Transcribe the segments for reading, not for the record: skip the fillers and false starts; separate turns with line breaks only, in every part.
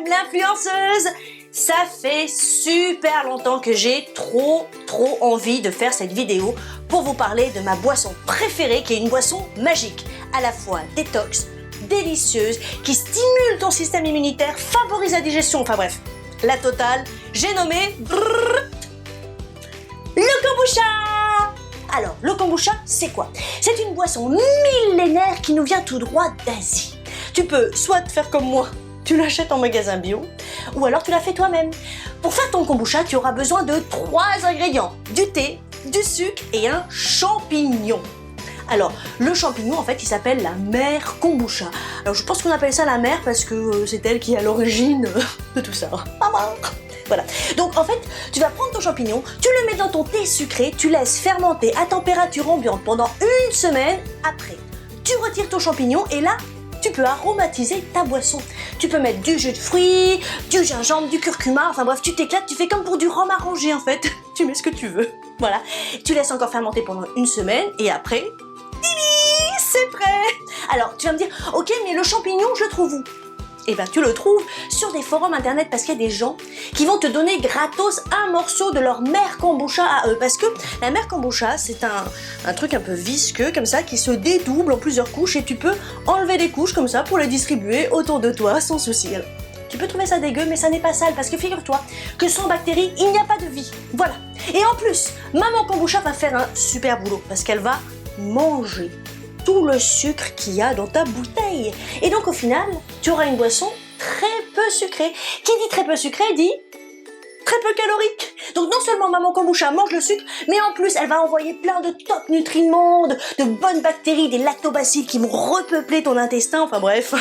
l'influenceuse. Ça fait super longtemps que j'ai trop envie de faire cette vidéo pour vous parler de ma boisson préférée qui est une boisson magique, à la fois détox, délicieuse, qui stimule ton système immunitaire, favorise la digestion, enfin bref, la totale. J'ai nommé le kombucha. Alors, le kombucha, c'est quoi? C'est une boisson millénaire qui nous vient tout droit d'Asie. Tu peux soit faire comme moi, tu l'achètes en magasin bio, ou alors tu la fais toi-même. Pour faire ton kombucha, tu auras besoin de 3 ingrédients, du thé, du sucre et un champignon. Alors, le champignon, en fait, il s'appelle la mère kombucha. Alors, je pense qu'on appelle ça la mère parce que c'est elle qui est à l'origine de tout ça. Maman! Voilà. Donc, en fait, tu vas prendre ton champignon, tu le mets dans ton thé sucré, tu laisses fermenter à température ambiante pendant 1 semaine. Après, tu retires ton champignon et là, tu peux aromatiser ta boisson. Tu peux mettre du jus de fruits, du gingembre, du curcuma, enfin bref, tu t'éclates, tu fais comme pour du rhum arrangé en fait. Tu mets ce que tu veux. Voilà. Tu laisses encore fermenter pendant 1 semaine et après, c'est prêt. Alors, tu vas me dire, ok, mais le champignon, je le trouve où? Eh bien, tu le trouves sur des forums internet parce qu'il y a des gens qui vont te donner gratos un morceau de leur mère kombucha à eux. Parce que la mère kombucha, c'est un truc un peu visqueux comme ça qui se dédouble en plusieurs couches et tu peux enlever des couches comme ça pour les distribuer autour de toi sans souci. Alors, tu peux trouver ça dégueu, mais ça n'est pas sale parce que figure-toi que sans bactéries, il n'y a pas de vie. Voilà. Et en plus, maman kombucha va faire un super boulot parce qu'elle va manger tout le sucre qu'il y a dans ta bouteille. Et donc au final, tu auras une boisson très peu sucrée. Qui dit très peu sucrée dit très peu calorique. Donc non seulement maman kombucha mange le sucre, mais en plus elle va envoyer plein de top nutriments, de bonnes bactéries, des lactobacilles qui vont repeupler ton intestin, enfin bref,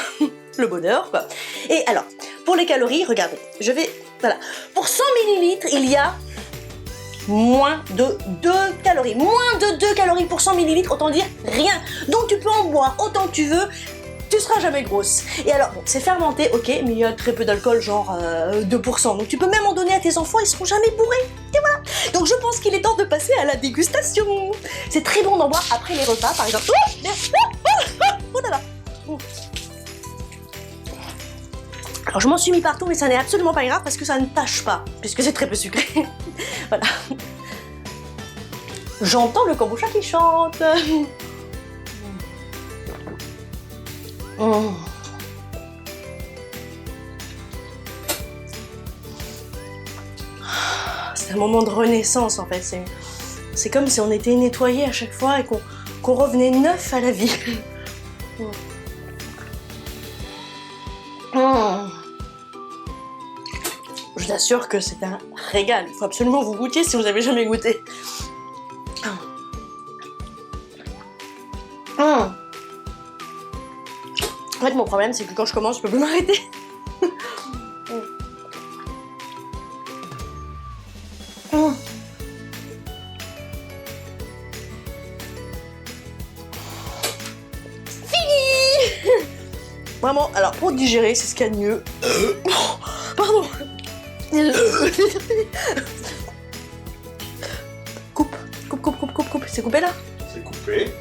le bonheur quoi. Et alors, pour les calories, regardez, voilà. Pour 100 ml, il y a moins de 2 calories. Moins de 2 calories pour 100 ml, autant dire rien. Donc tu peux en boire autant que tu veux, tu seras jamais grosse. Et alors, bon, c'est fermenté, ok, mais il y a très peu d'alcool, genre 2%. Donc tu peux même en donner à tes enfants, ils seront jamais bourrés. Et voilà. Donc je pense qu'il est temps de passer à la dégustation. C'est très bon d'en boire après les repas, par exemple. Oh là là. Alors je m'en suis mis partout, mais ça n'est absolument pas grave parce que ça ne tâche pas, puisque c'est très peu sucré. Voilà. J'entends le kombucha qui chante. C'est un moment de renaissance en fait. C'est comme si on était nettoyé à chaque fois et qu'on revenait neuf à la vie. Je vous assure que c'est un régal. Il faut absolument vous goûter si vous n'avez jamais goûté. En fait, mon problème, c'est que quand je commence, je peux plus m'arrêter. Fini. Vraiment, alors pour digérer, c'est ce qu'il y a de mieux. Pardon. Coupe. C'est coupé là?
C'est coupé.